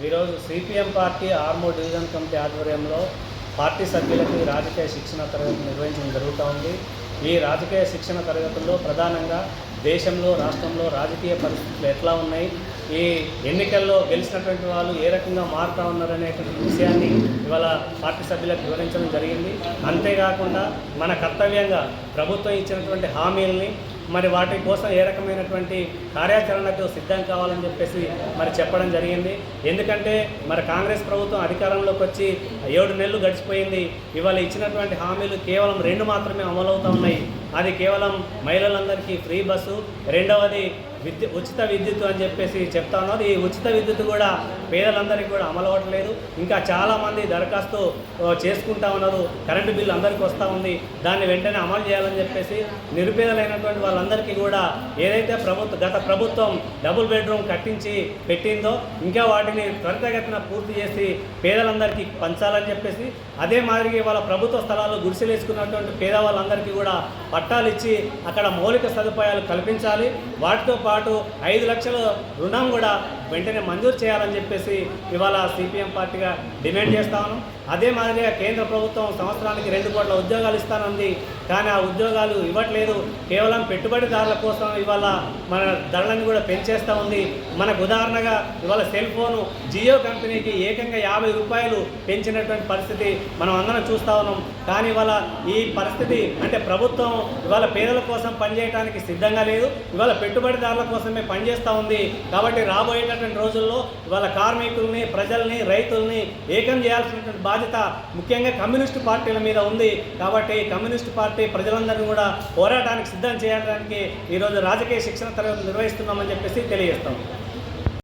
ఈరోజు CPM party Armoor division committee ఆధ్వర్యంలో party సభ్యులకు రాజకీయ శిక్షణ తరగతి నిర్వహించడం జరుగుతూ ఉంది. ఈ రాజకీయ శిక్షణ తరగతుల్లో ప్రధానంగా దేశంలో రాష్ట్రంలో రాజకీయ పరిస్థితులు ఎట్లా ఉన్నాయి, ఈ ఎన్నికల్లో గెలిచినటువంటి వాళ్ళు ఏ రకంగా మారుతూ ఉన్నారనేటువంటి విషయాన్ని ఇవాళ పార్టీ సభ్యులకు వివరించడం జరిగింది. అంతేకాకుండా మన కర్తవ్యంగా ప్రభుత్వం ఇచ్చినటువంటి హామీలని మరి వాటి కోసం ఏ రకమైనటువంటి కార్యాచరణకు సిద్ధం కావాలని చెప్పేసి మరి చెప్పడం జరిగింది. ఎందుకంటే మరి కాంగ్రెస్ ప్రభుత్వం అధికారంలోకి వచ్చి 7 నెలలు గడిచిపోయింది. ఇవాళ ఇచ్చినటువంటి హామీలు కేవలం 2 మాత్రమే అమలవుతూ ఉన్నాయి. అది కేవలం మహిళలందరికీ ఫ్రీ బస్సు, రెండవది ఉచిత విద్యుత్ అని చెప్పేసి చెప్తా ఉన్నారు. ఈ ఉచిత విద్యుత్ కూడా పేదలందరికీ కూడా అమలు అవ్వట్లేదు. ఇంకా చాలామంది దరఖాస్తు చేసుకుంటా ఉన్నారు. కరెంటు బిల్లు అందరికీ వస్తూ ఉంది. దాన్ని వెంటనే అమలు చేయాలని చెప్పేసి నిరుపేదలైనటువంటి వాళ్ళందరికీ కూడా ఏదైతే గత ప్రభుత్వం డబుల్ బెడ్రూమ్ కట్టించి పెట్టిందో ఇంకా వాటిని త్వరితగతిన పూర్తి చేసి పేదలందరికీ పంచాలని చెప్పేసి, అదే మాదిరిగా వాళ్ళ ప్రభుత్వ స్థలాలు గుడిసెలేసుకున్నటువంటి పేదవాళ్ళందరికీ కూడా పట్టాలు ఇచ్చి అక్కడ మౌలిక సదుపాయాలు కల్పించాలి. వాటితో పాటు 5 లక్షల రుణం కూడా వెంటనే మంజూరు చేయాలని చెప్పేసి ఇవాళ సిపిఎం పార్టీగా డిమాండ్ చేస్తా ఉన్నాం. అదే మాదిరిగా కేంద్ర ప్రభుత్వం సంవత్సరానికి 2 కోట్ల ఉద్యోగాలు ఇస్తానంది. కానీ ఆ ఉద్యోగాలు ఇవ్వట్లేదు. కేవలం పెట్టుబడిదారుల కోసం ఇవాళ మన ధరలను కూడా పెంచేస్తూ ఉంది. మనకు ఉదాహరణగా ఇవాళ సెల్ ఫోను జియో కంపెనీకి ఏకంగా 50 రూపాయలు పెంచినటువంటి పరిస్థితి మనం అందరం చూస్తూ ఉన్నాం. కానీ ఇవాళ ఈ పరిస్థితి అంటే ప్రభుత్వం ఇవాళ పేదల కోసం పనిచేయడానికి సిద్ధంగా లేదు. ఇవాళ పెట్టుబడిదారుల కోసమే పనిచేస్తూ ఉంది. కాబట్టి రాబోయేటటువంటి రోజుల్లో ఇవాళ కార్మికుల్ని, ప్రజల్ని, రైతుల్ని ఏకం చేయాల్సినటువంటి బాధ్యత ముఖ్యంగా కమ్యూనిస్టు పార్టీల మీద ఉంది. కాబట్టి కమ్యూనిస్టు పార్టీ ప్రజలందరినీ కూడా పోరాటానికి సిద్ధం చేయడానికి ఈరోజు రాజకీయ శిక్షణ తరగతులు నిర్వహిస్తున్నామని చెప్పేసి తెలియజేస్తాం.